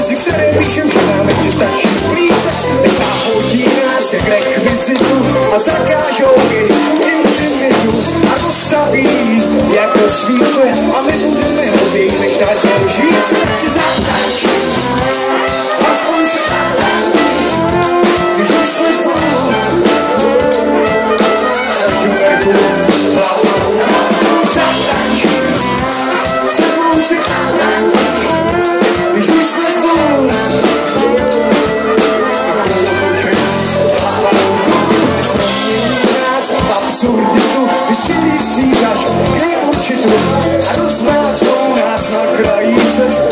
mezi které píšem, že máme ti stačí plíce. Teď záhodí nás jak rekvizitu a zakážou mi intimitu a dostaví jako svíce a my budeme hlouběji než na žíce. Tak si zatáčí, aspoň se když my jsme spolu a živnéku hlavou zatáčí, s tebou si když my jsme spolu a kolotoček hlavou než promění nás v absurditu, vystřílí střízaš, kdy určitu a dost nás jsou nás na krajíce.